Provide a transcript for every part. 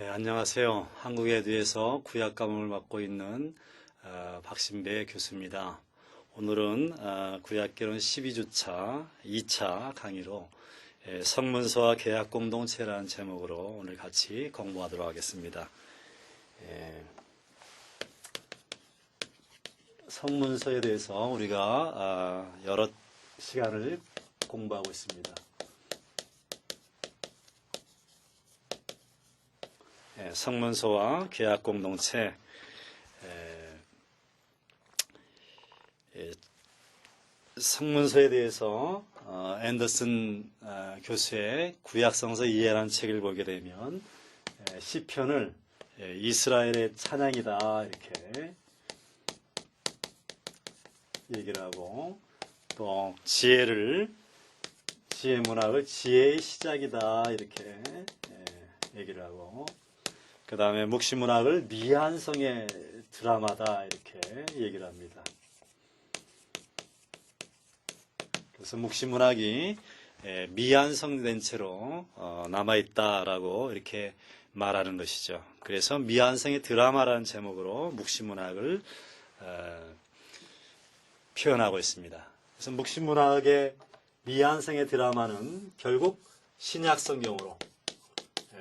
안녕하세요. 한국에듀에서 구약 과목을 맡고 있는 박신배 교수입니다. 오늘은 구약개론 12주차 2차 강의로 성문서와 계약공동체라는 제목으로 오늘 같이 공부하도록 하겠습니다. 성문서에 대해서 우리가 여러 시간을 공부하고 있습니다. 성문서와 계약공동체, 성문서에 대해서 앤더슨 교수의 구약성서 이해라는 책을 보게 되면 시편을 이스라엘의 찬양이다 이렇게 얘기를 하고, 또 지혜 문학을 지혜의 시작이다 이렇게 얘기를 하고, 그 다음에 묵시문학을 미안성의 드라마다 이렇게 얘기를 합니다. 그래서 묵시문학이 미완성된 채로 남아있다라고 이렇게 말하는 것이죠. 그래서 미완성의 드라마라는 제목으로 묵시문학을 표현하고 있습니다. 그래서 묵시문학의 미완성의 드라마는 결국 신약 성경으로,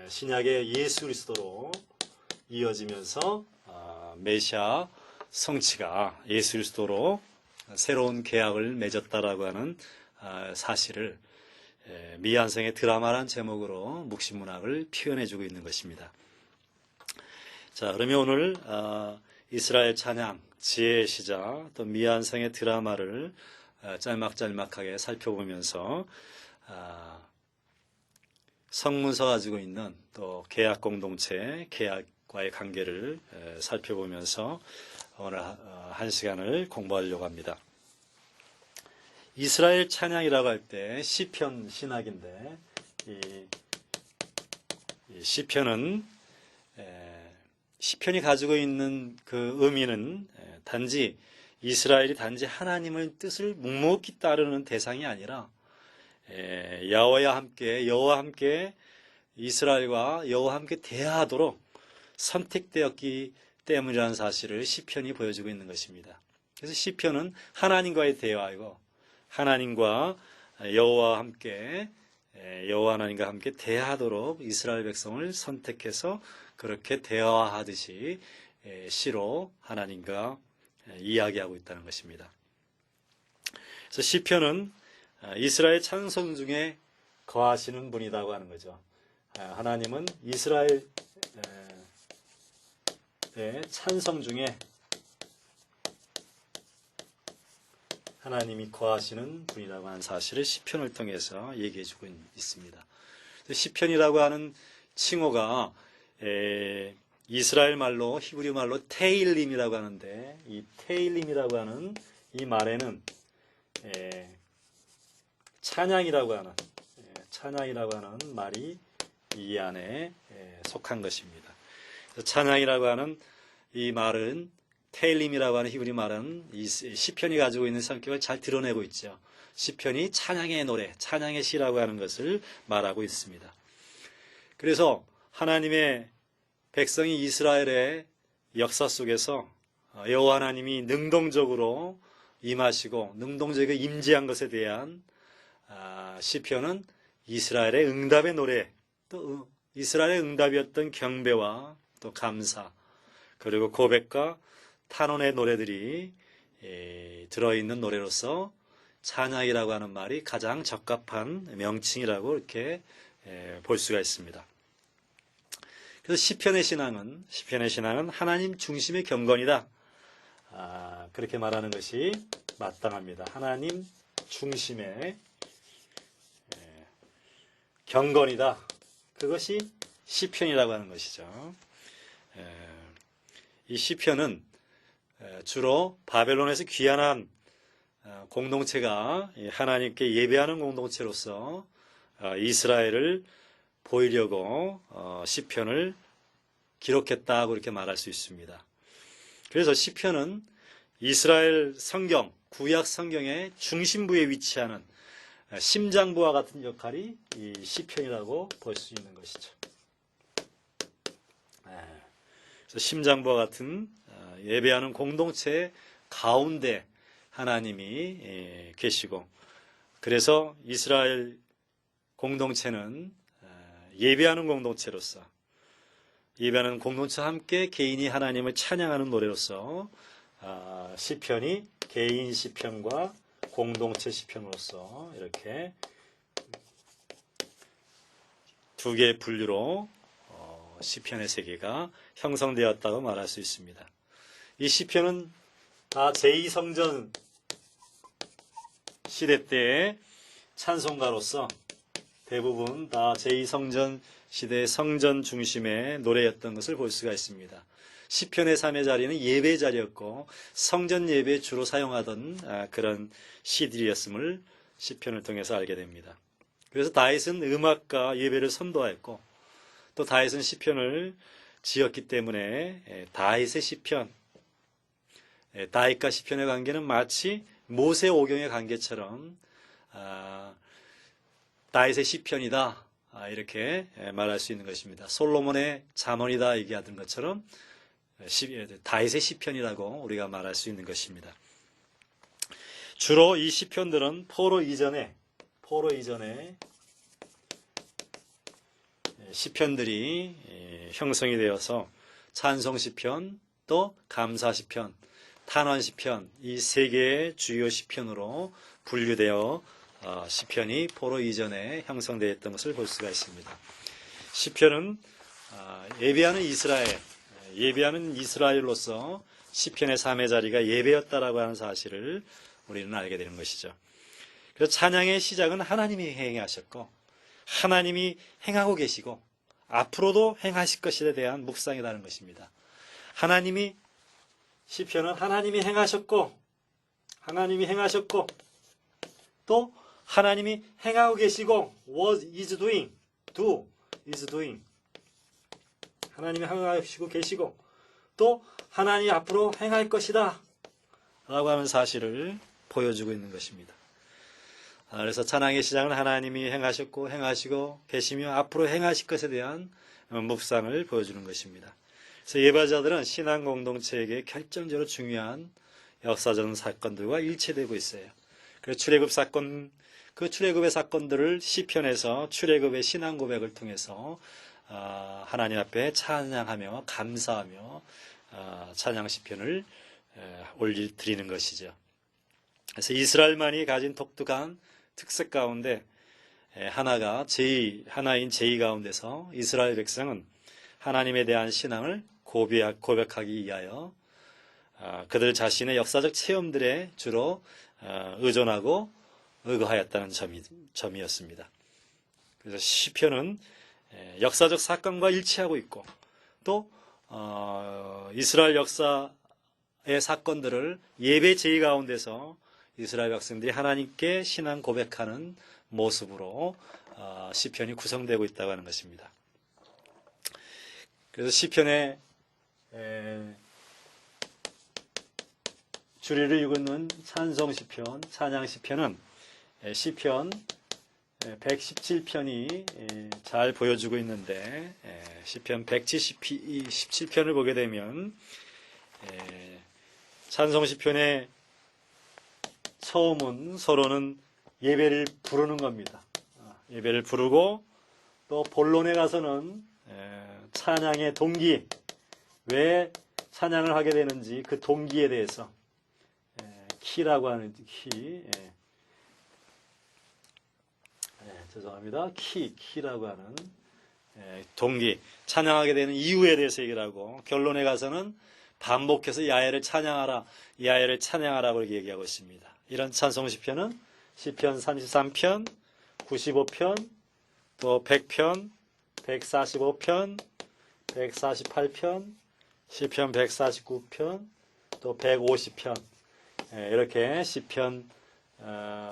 신약의 예수 그리스도로 이어지면서 메시아 성취가 예수 그리스도로 새로운 계약을 맺었다라고 하는 사실을 미완성의 드라마란 제목으로 묵시문학을 표현해주고 있는 것입니다. 자, 그러면 오늘 이스라엘 찬양, 지혜의 시작, 또 미완성의 드라마를 짤막짤막하게 살펴보면서 성문서 가지고 있는 또 계약 공동체, 계약과의 관계를 살펴보면서 오늘 한 시간을 공부하려고 합니다. 이스라엘 찬양이라고 할 때 시편 신학인데, 이 시편은 시편이 가지고 있는 그 의미는 이스라엘이 단지 하나님의 뜻을 묵묵히 따르는 대상이 아니라 여호와 함께 이스라엘과 여호와 함께 대화하도록 선택되었기 때문이라는 사실을 시편이 보여주고 있는 것입니다. 그래서 시편은 하나님과의 대화이고, 하나님과 여호와 하나님과 함께 대화하도록 이스라엘 백성을 선택해서 그렇게 대화하듯이 시로 하나님과 이야기하고 있다는 것입니다. 그래서 시편은 이스라엘 찬송 중에 거하시는 분이라고 하는 거죠. 하나님은 이스라엘의 찬송 중에 하나님이 거하시는 분이라고 하는 사실을 시편을 통해서 얘기해주고 있습니다. 시편이라고 하는 칭호가 이스라엘 말로, 히브리 말로 테일림이라고 하는데, 이 테일림이라고 하는 이 말에는 찬양이라고 하는 말이 이 안에 속한 것입니다. 찬양이라고 하는 이 말은, 테일림이라고 하는 히브리 말은 이 시편이 가지고 있는 성격을 잘 드러내고 있죠. 시편이 찬양의 노래, 찬양의 시라고 하는 것을 말하고 있습니다. 그래서 하나님의 백성이 이스라엘의 역사 속에서 여호와 하나님이 능동적으로 임하시고 능동적으로 임재한 것에 대한 시편은 이스라엘의 응답의 노래, 또 이스라엘의 응답이었던 경배와 또 감사, 그리고 고백과 탄원의 노래들이 들어있는 노래로서 찬양이라고 하는 말이 가장 적합한 명칭이라고 이렇게 볼 수가 있습니다. 그래서 시편의 신앙은 하나님 중심의 경건이다, 그렇게 말하는 것이 마땅합니다. 하나님 중심의 경건이다, 그것이 시편이라고 하는 것이죠. 이 시편은 주로 바벨론에서 귀환한 공동체가 하나님께 예배하는 공동체로서 이스라엘을 보이려고 시편을 기록했다고 이렇게 말할 수 있습니다. 그래서 시편은 이스라엘 성경, 구약 성경의 중심부에 위치하는 심장부와 같은 역할이 이 시편이라고 볼 수 있는 것이죠. 그래서 심장부와 같은 예배하는 공동체 가운데 하나님이 계시고, 그래서 이스라엘 공동체는 예배하는 공동체로서, 예배하는 공동체와 함께 개인이 하나님을 찬양하는 노래로서 시편이 개인 시편과 공동체 시편으로서 이렇게 두 개의 분류로 시편의 세계가 형성되었다고 말할 수 있습니다. 이 시편은 다 제2성전 시대 때의 찬송가로서 대부분 다 제2성전 시대의 성전 중심의 노래였던 것을 볼 수가 있습니다. 시편의 3의 자리는 예배 자리였고 성전 예배에 주로 사용하던 그런 시들이었음을 시편을 통해서 알게 됩니다. 그래서 다윗은 음악과 예배를 선도하였고, 또 다윗은 시편을 지었기 때문에 다윗의 시편, 다윗과 시편의 관계는 마치 모세오경의 관계처럼 다윗의 시편이다, 이렇게 말할 수 있는 것입니다. 솔로몬의 잠언이다 얘기하던 것처럼 다윗의 시편이라고 우리가 말할 수 있는 것입니다. 주로 이 시편들은 포로 이전에 시편들이 형성이 되어서 찬송시편, 또 감사시편, 탄원시편, 이 세 개의 주요 시편으로 분류되어 시편이 포로 이전에 형성되었던 것을 볼 수가 있습니다. 시편은 예배하는 이스라엘로서 시편의 3의 자리가 예배였다라고 하는 사실을 우리는 알게 되는 것이죠. 그래서 찬양의 시작은 하나님이 행하셨고, 하나님이 행하고 계시고 앞으로도 행하실 것에 대한 묵상이라는 것입니다. 시편은 하나님이 행하셨고 또 하나님이 행하고 계시고 is doing, is doing. 하나님이 행하시고 계시고 또 하나님이 앞으로 행할 것이다 라고 하는 사실을 보여주고 있는 것입니다. 그래서 찬양의 시작은 하나님이 행하셨고 행하시고 계시며 앞으로 행하실 것에 대한 묵상을 보여주는 것입니다. 그래서 예배자들은 신앙 공동체에게 결정적으로 중요한 역사적 사건들과 일치되고 있어요. 그래서 출애굽의 사건들을 시편에서 출애굽의 신앙 고백을 통해서 하나님 앞에 찬양하며 감사하며 찬양 시편을 드리는 것이죠. 그래서 이스라엘만이 가진 독특한 특색 가운데 하나인 제2 가운데서 이스라엘 백성은 하나님에 대한 신앙을 고백하기 위하여 그들 자신의 역사적 체험들에 주로 의존하고 의거하였다는 점이었습니다. 그래서 시편은 역사적 사건과 일치하고 있고, 또 이스라엘 역사의 사건들을 예배 제의 가운데서 이스라엘 백성들이 하나님께 신앙 고백하는 모습으로 시편이 구성되고 있다고 하는 것입니다. 그래서 시편의 주리를 이루는 찬송시편, 찬양시편은 시편 117편이 잘 보여주고 있는데, 시편 117편을 보게 되면 찬송시편의 처음은 서로는 예배를 부르는 겁니다. 예배를 부르고, 또 본론에 가서는 찬양의 동기, 왜 찬양을 하게 되는지 그 동기에 대해서 키라고 하는 키라고 하는 동기, 찬양하게 되는 이유에 대해서 얘기를 하고, 결론에 가서는 반복해서 야훼를 찬양하라고 이렇게 얘기하고 있습니다. 이런 찬송시편은 시편 33편, 95편, 또 100편, 145편, 148편, 시편 149편, 또 150편, 이렇게 시편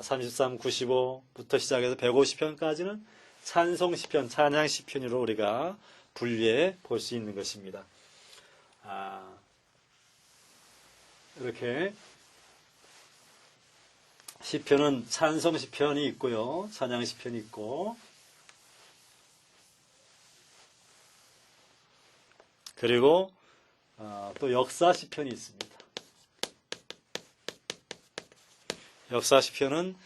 33, 95부터 시작해서 150편까지는 찬송시편, 찬양시편으로 우리가 분류해 볼 수 있는 것입니다. 이렇게 시편은 찬송시편이 있고요, 찬양시편이 있고, 그리고 또 역사 시편이 있습니다. 역사 시편은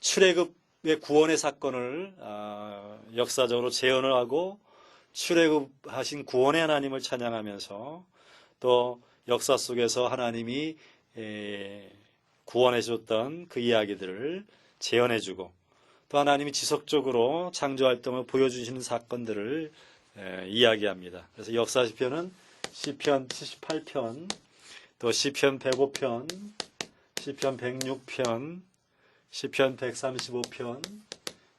출애굽의 구원의 사건을 역사적으로 재현을 하고 출애굽하신 구원의 하나님을 찬양하면서 또 역사 속에서 하나님이 구원해 줬던 그 이야기들을 재현해 주고 또 하나님이 지속적으로 창조활동을 보여주시는 사건들을 이야기합니다. 그래서 역사 시편은 시편 78편, 또 시편 105편, 시편 106편, 시편 135편,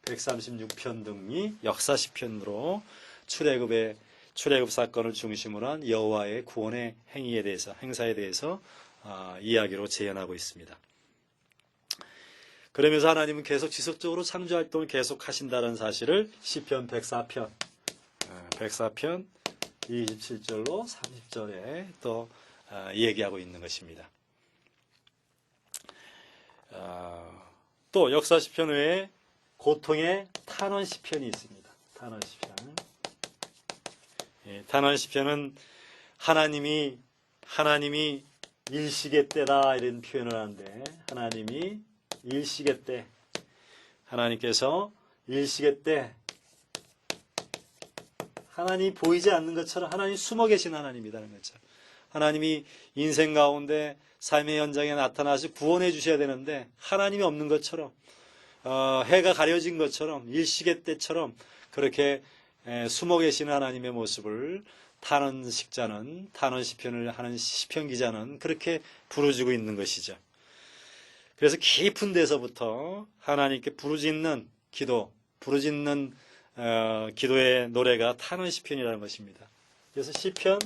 136편 등이 역사 시편으로 출애굽 사건을 중심으로 한 여호와의 구원의 행사에 대해서 이야기로 재현하고 있습니다. 그러면서 하나님은 계속 지속적으로 창조 활동을 계속 하신다는 사실을 시편 104편 27절로 30절에 또 얘기하고 있는 것입니다. 또 역사 시편 외에 고통의 탄원 시편이 있습니다. 탄원 시편. 탄원 시편은 하나님이 일시계 때다 이런 표현을 하는데 하나님이 일시계 때 하나님께서 일시계 때 하나님이 보이지 않는 것처럼 하나님이 숨어 계신 하나님이라는 거죠. 하나님이 인생 가운데 삶의 현장에 나타나서 구원해 주셔야 되는데 하나님이 없는 것처럼 해가 가려진 것처럼 일시계 때처럼 그렇게 숨어 계시는 하나님의 모습을 탄원 시편을 하는 시편 기자는 그렇게 부르짖고 있는 것이죠. 그래서 깊은 데서부터 하나님께 부르짖는 기도의 노래가 탄원 시편이라는 것입니다. 그래서 시편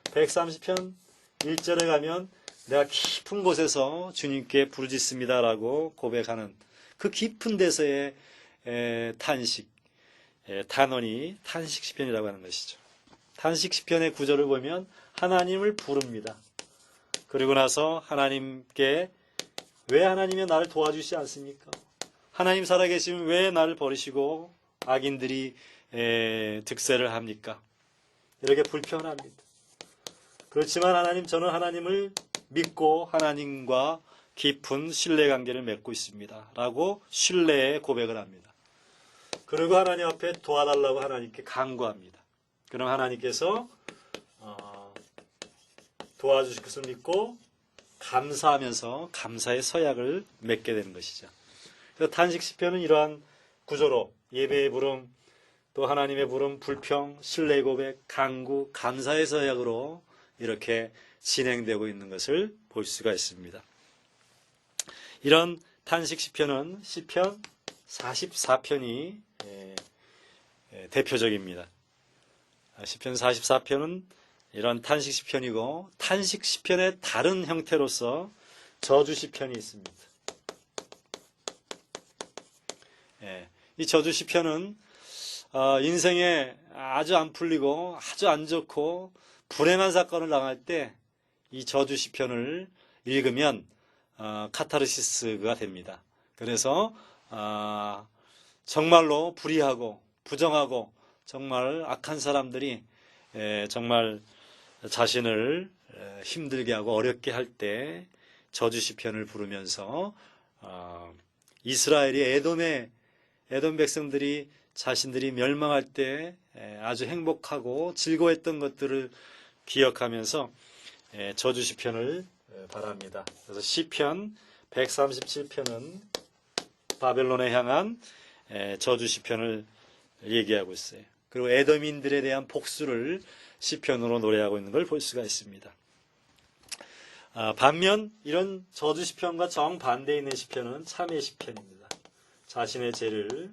130편 1절에 가면 내가 깊은 곳에서 주님께 부르짖습니다라고 고백하는 그 깊은 데서의 탄원이 탄식 시편이라고 하는 것이죠. 탄식 시편의 구절을 보면 하나님을 부릅니다. 그리고 나서 하나님께 왜 하나님이 나를 도와주시지 않습니까? 하나님 살아계시면 왜 나를 버리시고 악인들이 득세를 합니까? 이렇게 불평합니다. 그렇지만 하나님, 저는 하나님을 믿고 하나님과 깊은 신뢰관계를 맺고 있습니다. 라고 신뢰의 고백을 합니다. 그리고 하나님 앞에 도와달라고 하나님께 간구합니다. 그럼 하나님께서 도와주실 것을 믿고 감사하면서 감사의 서약을 맺게 되는 것이죠. 그래서 탄식 시편은 이러한 구조로 예배의 부름, 또 하나님의 부름, 불평, 신뢰의 고백, 간구, 감사의 서약으로 이렇게 진행되고 있는 것을 볼 수가 있습니다. 이런 탄식 시편은 시편 44편이 대표적입니다. 시편 44편은 이런 탄식 시편이고 탄식 시편의 다른 형태로서 저주 시편이 있습니다. 이 저주 시편은 인생에 아주 안 풀리고 아주 안 좋고 불행한 사건을 당할 때 이 저주 시편을 읽으면 카타르시스가 됩니다. 그래서 정말로 불의하고 부정하고 정말 악한 사람들이 정말 자신을 힘들게 하고 어렵게 할 때 저주 시편을 부르면서 이스라엘이 에돔 백성들이 자신들이 멸망할 때 아주 행복하고 즐거워했던 것들을 기억하면서 저주 시편을 바랍니다. 그래서 시편 137편은 바벨론에 향한 저주 시편을 얘기하고 있어요. 그리고 에돔인들에 대한 복수를 시편으로 노래하고 있는 걸 볼 수가 있습니다. 반면 이런 저주 시편과 정반대에 있는 시편은 참회 시편입니다. 자신의 죄를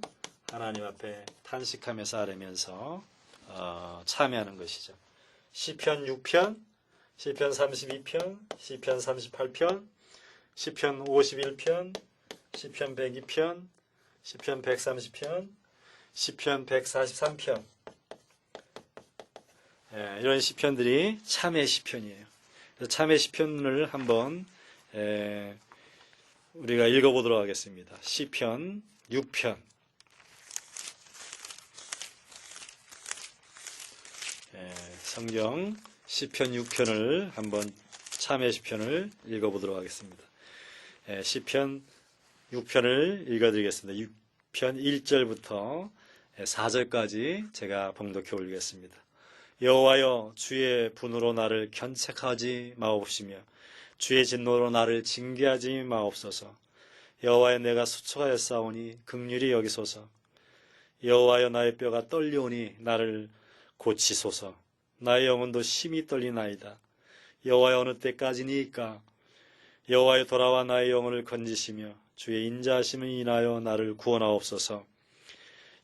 하나님 앞에 탄식하면서 아뢰면서 참회하는 것이죠. 시편 6편, 시편 32편, 시편 38편, 시편 51편, 시편 102편, 시편 130편, 시편 143편 이런 시편들이 참회 시편이에요. 참회 시편을 한번 우리가 읽어보도록 하겠습니다. 시편 6편 성경 시편 6편을 한번 참회 시편을 읽어보도록 하겠습니다. 시편 6편을 읽어드리겠습니다. 6편 1절부터 4절까지 제가 봉독해 올리겠습니다. 여호와여, 주의 분으로 나를 견책하지 마옵시며 주의 진노로 나를 징계하지 마옵소서. 여호와여, 내가 수초하였사오니 긍휼히 여기소서. 여호와여, 나의 뼈가 떨려오니 나를 고치소서. 나의 영혼도 심히 떨리나이다. 여호와여, 어느 때까지니까? 여호와여, 돌아와 나의 영혼을 건지시며 주의 인자하심을 인하여 나를 구원하옵소서.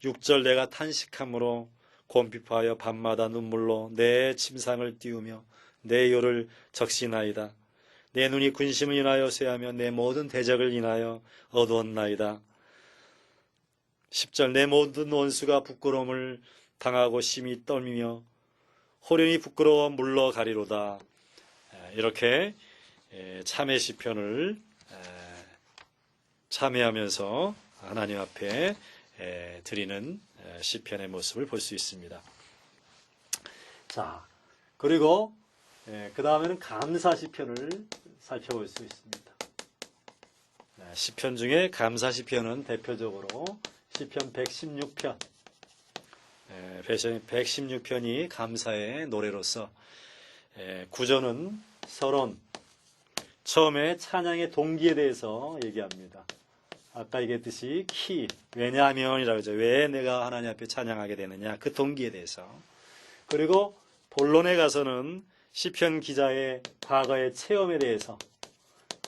6절 내가 탄식함으로 곰핍하여 밤마다 눈물로 내 침상을 띄우며 내 혀를 적시나이다. 내 눈이 군심을 인하여 쇠하며 내 모든 대적을 인하여 어두웠나이다. 10절 내 모든 원수가 부끄러움을 당하고 심히 떨미며 호련히 부끄러워 물러가리로다. 이렇게 참회 시편을 참회하면서 하나님 앞에 드리는 시편의 모습을 볼 수 있습니다. 자, 그리고 그 다음에는 감사 시편을 살펴볼 수 있습니다. 시편 중에 감사 시편은 대표적으로 시편 116편, 116편이 감사의 노래로서 구조는 서론, 처음에 찬양의 동기에 대해서 얘기합니다. 아까 얘기했듯이 왜냐하면이라고 하죠. 왜 내가 하나님 앞에 찬양하게 되느냐, 그 동기에 대해서. 그리고 본론에 가서는 시편 기자의 과거의 체험에 대해서,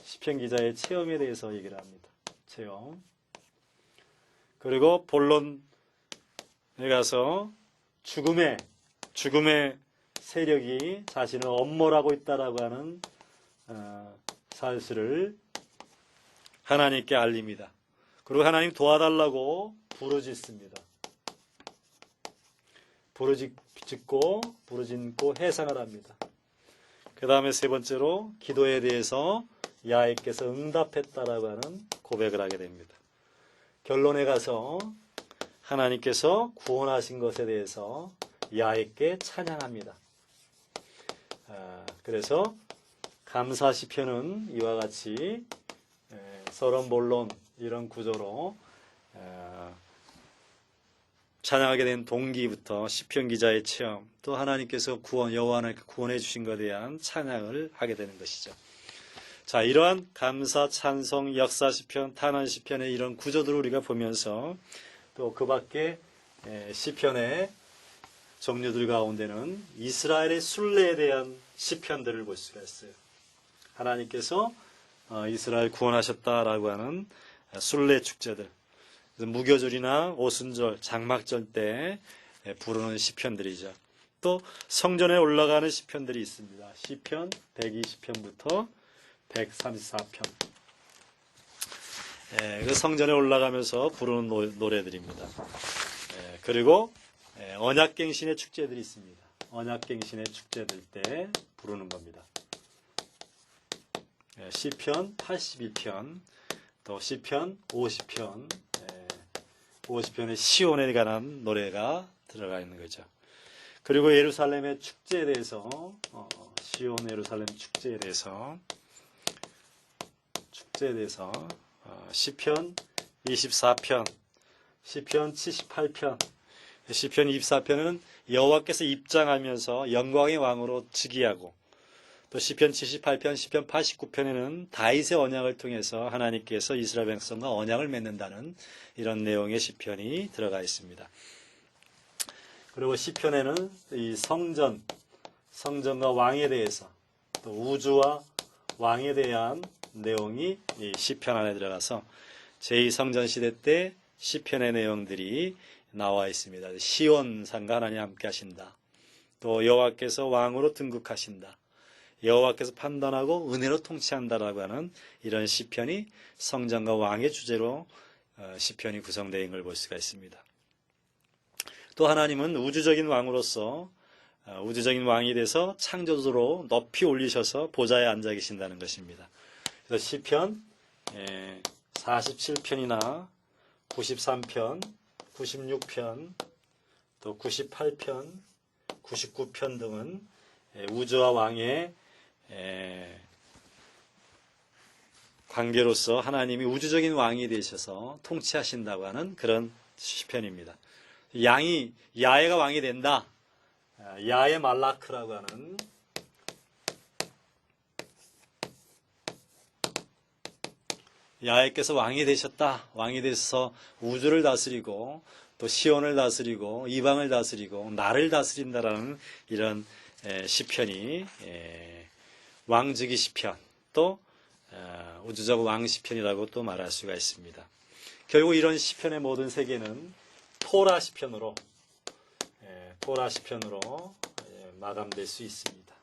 시편 기자의 체험에 대해서 얘기를 합니다. 체험. 그리고 본론에 가서 죽음의 세력이 자신을 엄몰하고 있다라고 하는 사실을 하나님께 알립니다. 그리고 하나님 도와달라고 부르짖습니다. 부르짖고 해상을 합니다. 그 다음에 세 번째로 기도에 대해서 야훼께서 응답했다라고 하는 고백을 하게 됩니다. 결론에 가서 하나님께서 구원하신 것에 대해서 야훼께 찬양합니다. 그래서 감사 시편은 이와 같이 서론, 본론 이런 구조로 찬양하게 된 동기부터 시편 기자의 체험, 또 하나님께서 여호와 하나님께 구원해 주신 것에 대한 찬양을 하게 되는 것이죠. 자, 이러한 감사, 찬송, 역사 시편, 탄원 시편의 이런 구조들을 우리가 보면서 또 그 밖에 시편의 종류들 가운데는 이스라엘의 순례에 대한 시편들을 볼 수가 있어요. 하나님께서 이스라엘 구원하셨다라고 하는 순례 축제들, 무교절이나 오순절, 장막절 때 부르는 시편들이죠. 또 성전에 올라가는 시편들이 있습니다. 시편 120편부터 134편. 그 성전에 올라가면서 부르는 노래들입니다. 그리고 언약갱신의 축제들이 있습니다. 언약갱신의 축제들 때 부르는 겁니다. 시편 82편, 또 시편 50편, 50편의 시온에 관한 노래가 들어가 있는 거죠. 그리고 예루살렘의 축제에 대해서, 시온 예루살렘 축제에 대해서 시편 24편, 시편 78편, 시편 24편은 여호와께서 입장하면서 영광의 왕으로 즉위하고, 또 시편 78편, 시편 89편에는 다윗의 언약을 통해서 하나님께서 이스라엘 백성과 언약을 맺는다는 이런 내용의 시편이 들어가 있습니다. 그리고 시편에는 이 성전과 왕에 대해서, 또 우주와 왕에 대한 내용이 이 시편 안에 들어가서 제2성전 시대 때 시편의 내용들이 나와 있습니다. 시온산과 하나님 함께 하신다. 또 여호와께서 왕으로 등극하신다. 여호와께서 판단하고 은혜로 통치한다라고 하는 이런 시편이 성전과 왕의 주제로 시편이 구성되어 있는 걸 볼 수가 있습니다. 또 하나님은 우주적인 왕으로서 우주적인 왕이 돼서 창조주로 높이 올리셔서 보좌에 앉아 계신다는 것입니다. 그래서 시편 47편이나 93편, 96편, 또 98편, 99편 등은 우주와 왕의 관계로서 하나님이 우주적인 왕이 되셔서 통치하신다고 하는 그런 시편입니다. 야훼가 왕이 된다. 야훼 말라크라고 하는 야훼께서 왕이 되셨다. 왕이 되셔서 우주를 다스리고 또 시온을 다스리고 이방을 다스리고 나를 다스린다라는 이런 시편이 왕직의 시편 또 우주적 왕 시편이라고 또 말할 수가 있습니다. 결국 이런 시편의 모든 세계는 토라 시편으로 마감될 수 있습니다.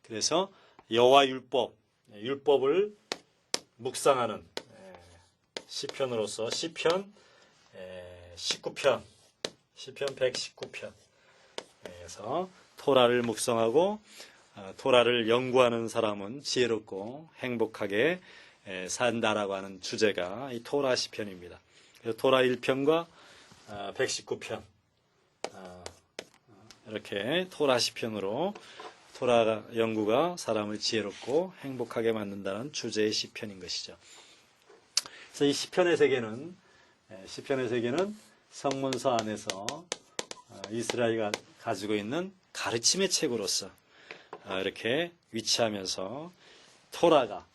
그래서 여호와 율법을 묵상하는 시편으로서 시편 19편, 시편 119편에서 토라를 묵상하고 토라를 연구하는 사람은 지혜롭고 행복하게 산다라고 하는 주제가 이 토라 시편입니다. 그래서 토라 1편과 119편 이렇게 토라 시편으로 토라 연구가 사람을 지혜롭고 행복하게 만든다는 주제의 시편인 것이죠. 그래서 이 시편의 세계는 성문서 안에서 이스라엘이 가지고 있는 가르침의 책으로서 이렇게 위치하면서 토라가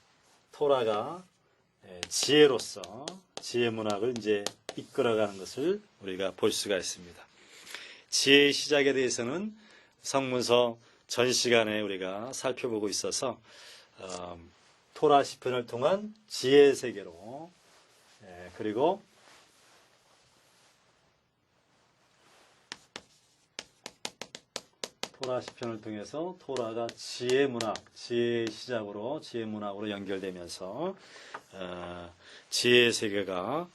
지혜로서 지혜 문학을 이제 이끌어가는 것을 우리가 볼 수가 있습니다. 지혜의 시작에 대해서는 성문서 전 시간에 우리가 살펴보고 있어서 토라 시편을 통한 지혜의 세계로 그리고 토라 시편을 통해서 토라가 지혜 문학, 지혜의 시작으로 지혜 문학으로 연결되면서 지혜의 세계가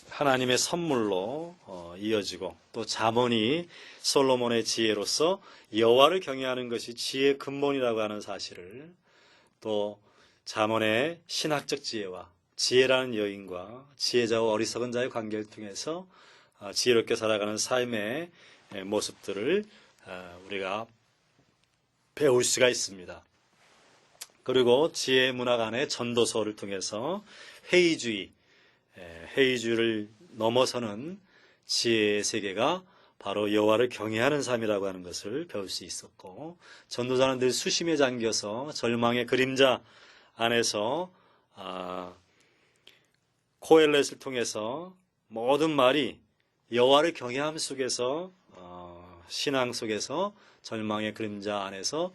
하나님의 선물로 이어지고 또 잠언이 솔로몬의 지혜로서 여호와를 경외하는 것이 지혜의 근본이라고 하는 사실을 또 잠언의 신학적 지혜와 지혜라는 여인과 지혜자와 어리석은 자의 관계를 통해서 지혜롭게 살아가는 삶의 모습들을 우리가 배울 수가 있습니다. 그리고 지혜 문학 안에 전도서를 통해서 회의주의를 넘어서는 지혜의 세계가 바로 여호와를 경외하는 삶이라고 하는 것을 배울 수 있었고, 전도자는 늘 수심에 잠겨서 절망의 그림자 안에서 코엘렛을 통해서 모든 말이 여호와를 경외함 속에서 신앙 속에서 절망의 그림자 안에서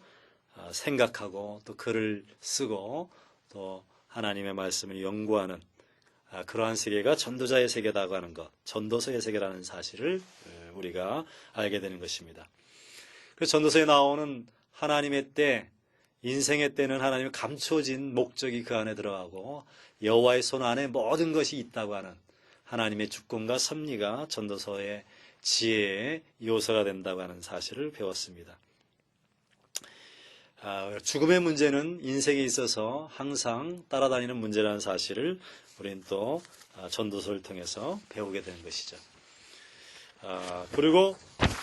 생각하고 또 글을 쓰고 또 하나님의 말씀을 연구하는 그러한 세계가 전도자의 세계라고 하는 것, 전도서의 세계라는 사실을 우리가 알게 되는 것입니다. 그래서 전도서에 나오는 하나님의 때, 인생의 때는 하나님의 감춰진 목적이 그 안에 들어가고 여호와의 손 안에 모든 것이 있다고 하는 하나님의 주권과 섭리가 전도서의 지혜의 요소가 된다고 하는 사실을 배웠습니다. 죽음의 문제는 인생에 있어서 항상 따라다니는 문제라는 사실을 우리는 또 전도서를 통해서 배우게 되는 것이죠. 그리고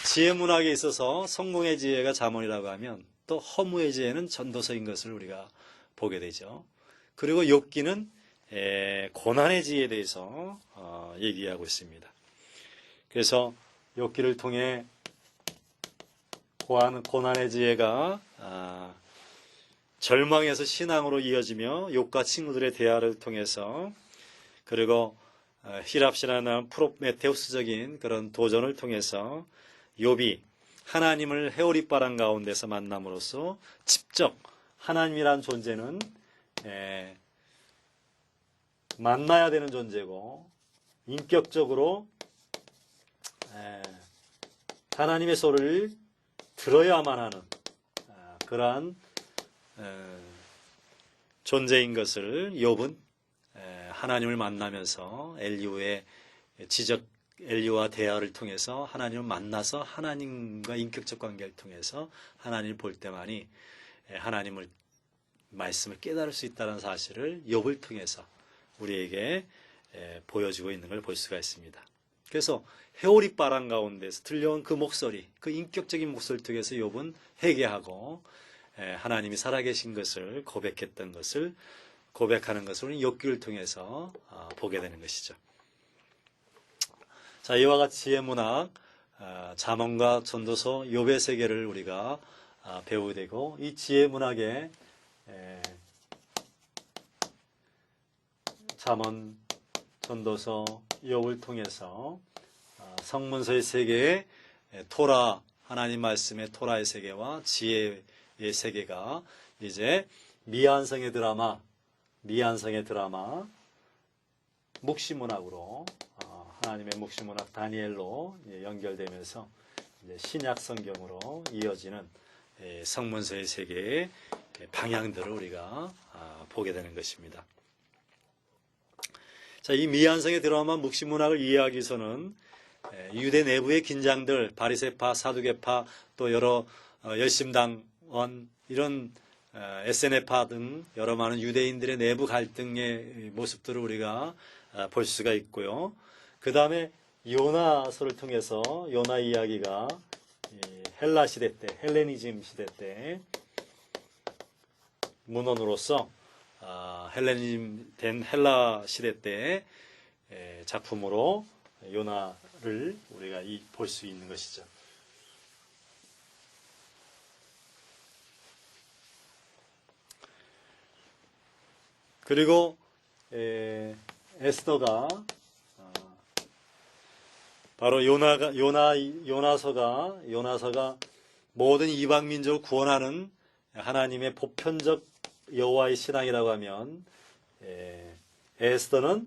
지혜 문학에 있어서 성공의 지혜가 잠언이라고 하면 또 허무의 지혜는 전도서인 것을 우리가 보게 되죠. 그리고 욥기는 고난의 지혜에 대해서 얘기하고 있습니다. 그래서 욥기를 통해 고난의 지혜가 절망에서 신앙으로 이어지며 욥과 친구들의 대화를 통해서 그리고 히랍신화나 프로메테우스적인 그런 도전을 통해서 욥이 하나님을 해오리바람 가운데서 만남으로써 직접 하나님이란 존재는 만나야 되는 존재고 인격적으로 하나님의 소리를 들어야만 하는 그러한 존재인 것을 욥은 하나님을 만나면서 엘리후와 대화를 통해서 하나님을 만나서 하나님과 인격적 관계를 통해서 하나님을 볼 때만이 하나님을 말씀을 깨달을 수 있다는 사실을 욥을 통해서 우리에게 보여주고 있는 걸 볼 수가 있습니다. 그래서 회오리 바람 가운데서 들려온 그 목소리, 그 인격적인 목소리 통해서 욥은 회개하고 하나님이 살아계신 것을 고백했던 것을 고백하는 것을 우리는 욥기를 통해서 보게 되는 것이죠. 자, 이와 같이 지혜 문학, 잠언과 전도서, 욥의 세계를 우리가 배우게 되고, 이 지혜 문학의 잠언, 전도서, 욥을 통해서 성문서의 세계의 토라, 하나님 말씀의 토라의 세계와 지혜의 세계가 이제 미안성의 드라마, 묵시문학으로 하나님의 묵시문학 다니엘로 연결되면서 이제 신약 성경으로 이어지는 성문서의 세계의 방향들을 우리가 보게 되는 것입니다. 자, 이 미안성의 드라마 묵시문학을 이해하기 위해서는 유대 내부의 긴장들, 바리새파, 사두개파, 또 여러 열심당원, 이런 SNF파 등 여러 많은 유대인들의 내부 갈등의 모습들을 우리가 볼 수가 있고요. 그 다음에 요나서를 통해서 요나 이야기가 헬라 시대 때, 헬레니즘 시대 때 문헌으로서 헬레니즘 된 헬라 시대 때 작품으로 요나를 우리가 볼 수 있는 것이죠. 그리고 에스더가 바로 요나서가 모든 이방 민족을 구원하는 하나님의 보편적 여호와의 신앙이라고 하면 에스더는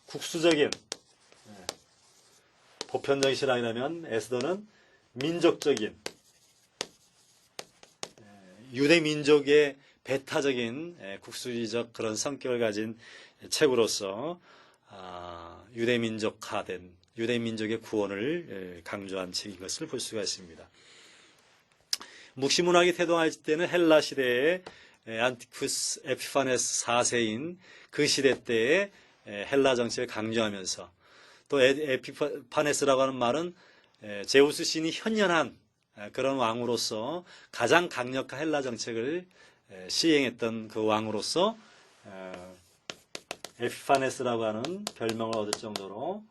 국수적인 보편적 신앙이라면 에스더는 민족적인 유대 민족의 배타적인 국수주의적 그런 성격을 가진 책으로서 유대 민족화된 유대 민족의 구원을 강조한 책인 것을 볼 수가 있습니다. 묵시문학이 태동할 때는 헬라 시대의 안티쿠스 에피파네스 4세인 그 시대 때의 헬라 정책을 강조하면서 또 에피파네스라고 하는 말은 제우스 신이 현현한 그런 왕으로서 가장 강력한 헬라 정책을 시행했던 그 왕으로서 에피파네스라고 하는 별명을 얻을 정도로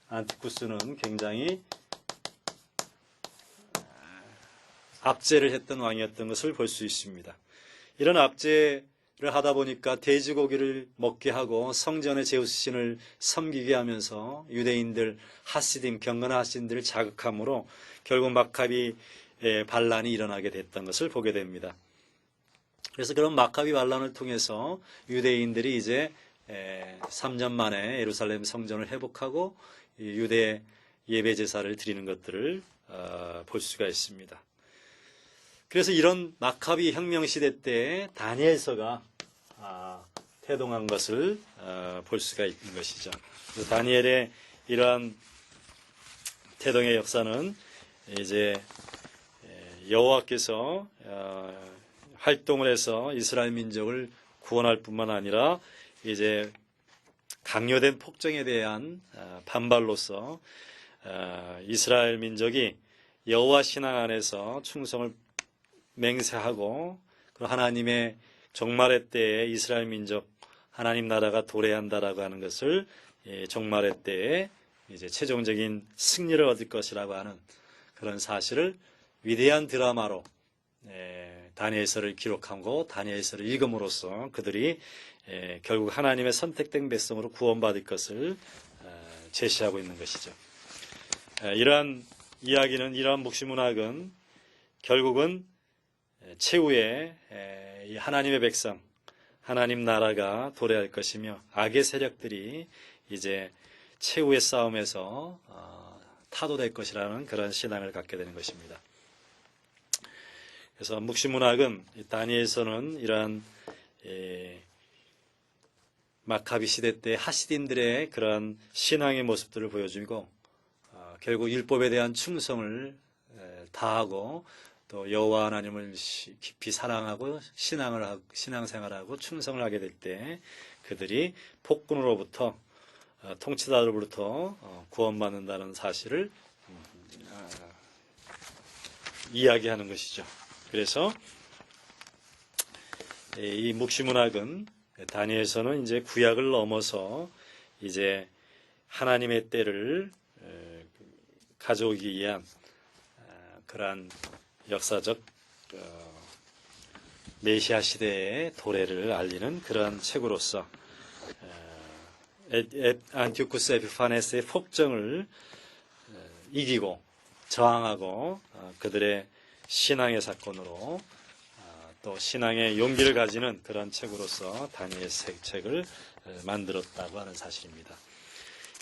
안티쿠스는 굉장히 압제를 했던 왕이었던 것을 볼 수 있습니다. 이런 압제를 하다 보니까 돼지고기를 먹게 하고 성전의 제우스 신을 섬기게 하면서 유대인들 하시딤, 경건한 하시딤들을 자극함으로 결국 마카비 반란이 일어나게 됐던 것을 보게 됩니다. 그래서 그런 마카비 반란을 통해서 유대인들이 이제 3년 만에 예루살렘 성전을 회복하고 유대 예배 제사를 드리는 것들을 볼 수가 있습니다. 그래서 이런 마카비 혁명 시대 때 다니엘서가 태동한 것을 볼 수가 있는 것이죠. 다니엘의 이러한 태동의 역사는 이제 여호와께서 활동을 해서 이스라엘 민족을 구원할 뿐만 아니라 이제 강요된 폭정에 대한 반발로서 이스라엘 민족이 여호와 신앙 안에서 충성을 맹세하고 하나님의 종말의 때에 이스라엘 민족 하나님 나라가 도래한다라고 하는 것을 종말의 때에 이제 최종적인 승리를 얻을 것이라고 하는 그런 사실을 위대한 드라마로 다니엘서를 기록하고 다니엘서를 읽음으로써 그들이 결국 하나님의 선택된 백성으로 구원받을 것을 제시하고 있는 것이죠. 이러한 이야기는, 이러한 묵시문학은 결국은 최후에 하나님의 백성, 하나님 나라가 도래할 것이며 악의 세력들이 이제 최후의 싸움에서 타도될 것이라는 그런 신앙을 갖게 되는 것입니다. 그래서 묵시문학은 다니엘서는 이러한 마카비 시대 때 하시딘들의 그런 신앙의 모습들을 보여주고 결국 율법에 대한 충성을 다하고 또 여호와 하나님을 깊이 사랑하고 신앙생활하고 충성을 하게 될 때 그들이 폭군으로부터 통치자로부터 구원받는다는 사실을 이야기하는 것이죠. 그래서 이 묵시문학은 다니엘서는 이제 구약을 넘어서 이제 하나님의 때를 가져오기 위한 그러한 역사적 메시아 시대의 도래를 알리는 그러한 책으로서 안티오쿠스 에피파네스의 폭정을 이기고 저항하고 그들의 신앙의 사건으로 또 신앙의 용기를 가지는 그런 책으로서 다니엘 책을 만들었다고 하는 사실입니다.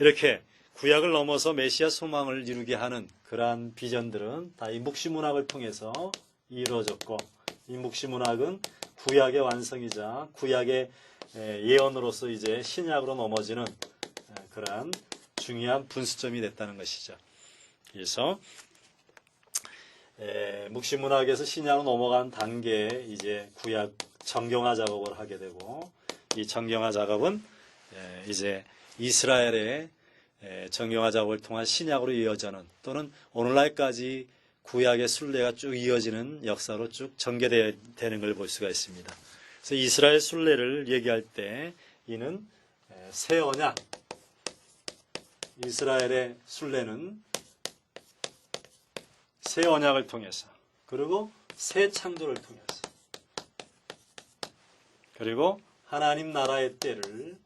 이렇게 구약을 넘어서 메시아 소망을 이루게 하는 그러한 비전들은 다 이 묵시문학을 통해서 이루어졌고, 이 묵시문학은 구약의 완성이자 구약의 예언으로서 이제 신약으로 넘어지는 그러한 중요한 분수점이 됐다는 것이죠. 그래서 묵시문학에서 신약으로 넘어간 단계에 이제 구약 정경화 작업을 하게 되고, 이 정경화 작업은 이제 이스라엘의 정경화 작업을 통한 신약으로 이어지는, 또는 오늘날까지 구약의 순례가 쭉 이어지는 역사로 쭉 전개되는 걸 볼 수가 있습니다. 그래서 이스라엘 순례를 얘기할 때 이는 새 언약, 이스라엘의 순례는 새 언약을 통해서, 그리고 새 창조를 통해서, 그리고 하나님 나라의 때를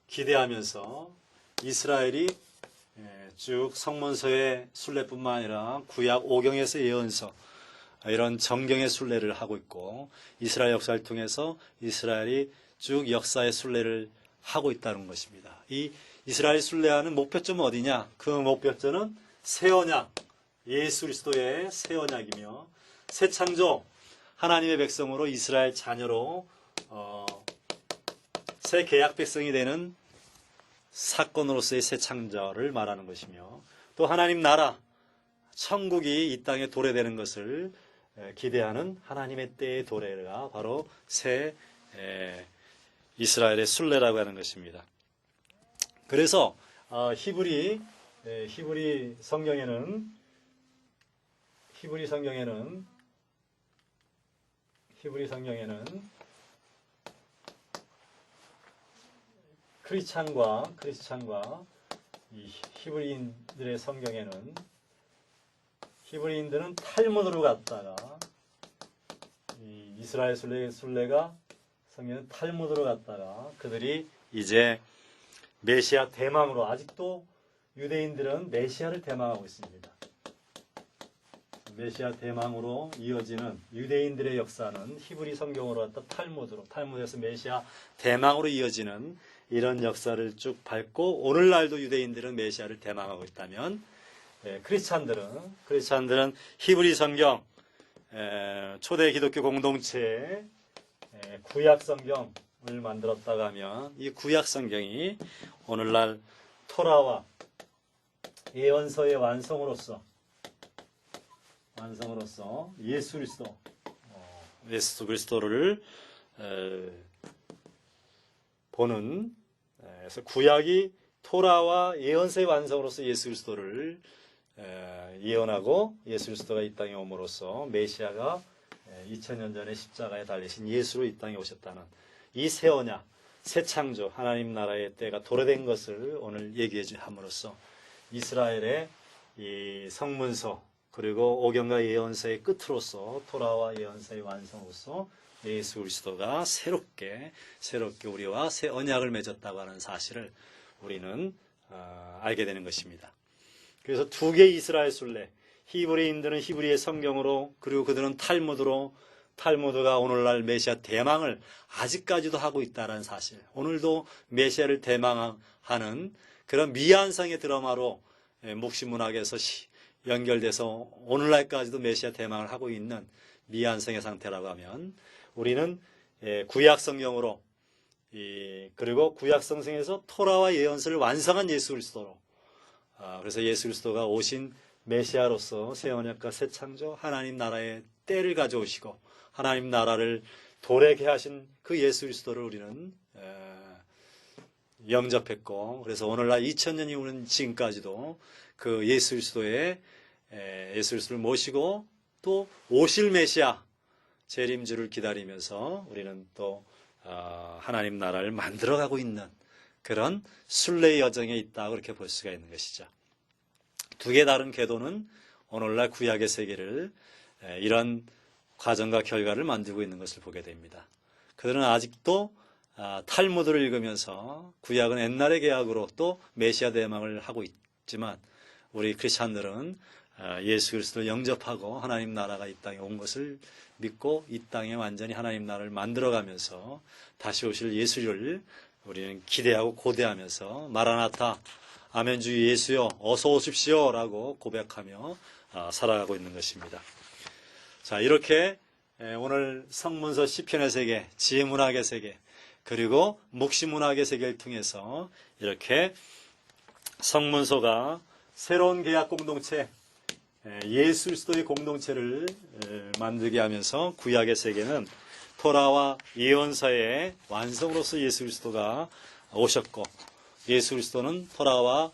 기대하면서 이스라엘이 쭉 성문서의 순례뿐만 아니라 구약 오경에서 예언서, 이런 정경의 순례를 하고 있고, 이스라엘 역사를 통해서 이스라엘이 쭉 역사의 순례를 하고 있다는 것입니다. 이 이스라엘 순례하는 목표점은 어디냐? 그 목표점은 새 언약, 예수 그리스도의 새 언약이며, 새 창조, 하나님의 백성으로 이스라엘 자녀로 새 계약 백성이 되는 사건으로서의 새 창조를 말하는 것이며, 또 하나님 나라, 천국이 이 땅에 도래되는 것을 기대하는 하나님의 때의 도래가 바로 새 이스라엘의 순례라고 하는 것입니다. 그래서 히브리 성경에는 크리스찬과 이 히브리인들의 성경에는, 히브리인들은 탈무드로 갔다가, 이 이스라엘 순례가 성경은 탈무드로 갔다가 그들이 이제 메시아 대망으로, 아직도 유대인들은 메시아를 대망하고 있습니다. 메시아 대망으로 이어지는 유대인들의 역사는 히브리 성경으로 갔다 탈무드에서 메시아 대망으로 이어지는 이런 역사를 쭉 밟고, 오늘날도 유대인들은 메시아를 대망하고 있다면, 크리스찬들은 히브리 성경, 초대 기독교 공동체의 구약 성경을 만들었다고 하면, 이 구약 성경이 오늘날 토라와 예언서의 완성으로서 예수 그리스도를 보는, 그래서 구약이 토라와 예언서의 완성으로서 예수 그리스도를 예언하고, 예수 그리스도가 이 땅에 옴으로써 메시아가 2000년 전에 십자가에 달리신 예수로 이 땅에 오셨다는 이 새 언약, 새 창조, 하나님 나라의 때가 도래된 것을 오늘 얘기해 함으로써 이스라엘의 이 성문서, 그리고 오경과 예언서의 끝으로서 토라와 예언서의 완성으로서 예수 그리스도가 새롭게 우리와 새 언약을 맺었다고 하는 사실을 우리는 알게 되는 것입니다. 그래서 두 개의 이스라엘 순례, 히브리인들은 히브리의 성경으로, 그리고 그들은 탈무드가 오늘날 메시아 대망을 아직까지도 하고 있다는 사실, 오늘도 메시아를 대망하는 그런 미완성의 드라마로 묵시문학에서 연결돼서 오늘날까지도 메시아 대망을 하고 있는 미완성의 상태라고 하면, 우리는 구약 성경으로, 그리고 구약 성경에서 토라와 예언서를 완성한 예수 그리스도로, 그래서 예수 그리스도가 오신 메시아로서 새 언약과 새 창조, 하나님 나라의 때를 가져오시고 하나님 나라를 도래케 하신 그 예수 그리스도를 우리는 영접했고, 그래서 오늘날 2000년이 오는 지금까지도 그 예수 그리스도의 예수 그리스도를 모시고 또 오실 메시아 재림주를 기다리면서 우리는 또 하나님 나라를 만들어가고 있는 그런 순례의 여정에 있다, 그렇게 볼 수가 있는 것이죠. 두 개 다른 궤도는 오늘날 구약의 세계를 이런 과정과 결과를 만들고 있는 것을 보게 됩니다. 그들은 아직도 탈무드를 읽으면서 구약은 옛날의 계약으로 또 메시아 대망을 하고 있지만, 우리 크리스찬들은 예수 그리스도를 영접하고 하나님 나라가 이 땅에 온 것을 믿고 이 땅에 완전히 하나님 나라를 만들어가면서 다시 오실 예수를 우리는 기대하고 고대하면서 마라나타, 아멘 주 예수여 어서 오십시오 라고 고백하며 살아가고 있는 것입니다. 자, 이렇게 오늘 성문서 시편의 세계, 지혜문학의 세계, 그리고 묵시문학의 세계를 통해서 이렇게 성문서가 새로운 계약 공동체, 예수 그리스도의 공동체를 만들게 하면서 구약의 세계는 토라와 예언서의 완성으로서 예수 그리스도가 오셨고, 예수 그리스도는 토라와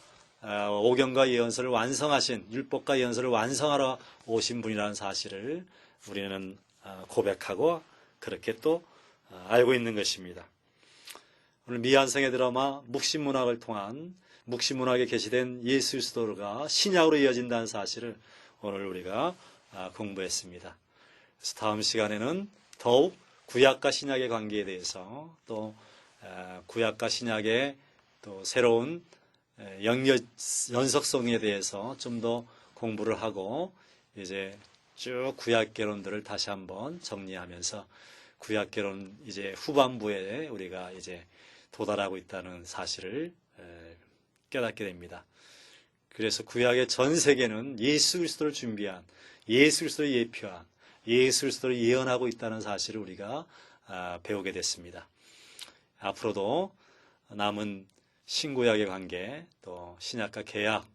오경과 예언서를 완성하신, 율법과 예언서를 완성하러 오신 분이라는 사실을 우리는 고백하고 그렇게 또 알고 있는 것입니다. 오늘 미완성의 드라마 묵시문학을 통한 묵시문학에 게시된 예수 그리스도가 신약으로 이어진다는 사실을 오늘 우리가 공부했습니다. 그래서 다음 시간에는 더욱 구약과 신약의 관계에 대해서, 또 구약과 신약의 또 새로운 연속성에 대해서 좀 더 공부를 하고, 이제 쭉 구약개론들을 다시 한번 정리하면서 구약개론 이제 후반부에 우리가 이제 도달하고 있다는 사실을 깨닫게 됩니다. 그래서 구약의 전 세계는 예수 그리스도를 준비한, 예수 그리스도를 예표한, 예수 그리스도를 예언하고 있다는 사실을 우리가 배우게 됐습니다. 앞으로도 남은 신구약의 관계, 또 신약과 개약,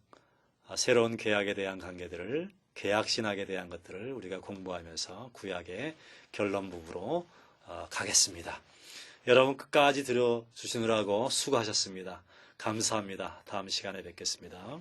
새로운 개약에 대한 관계들을, 개약신학에 대한 것들을 우리가 공부하면서 구약의 결론 부분으로 가겠습니다. 여러분 끝까지 들어주시느라고 수고하셨습니다. 감사합니다. 다음 시간에 뵙겠습니다.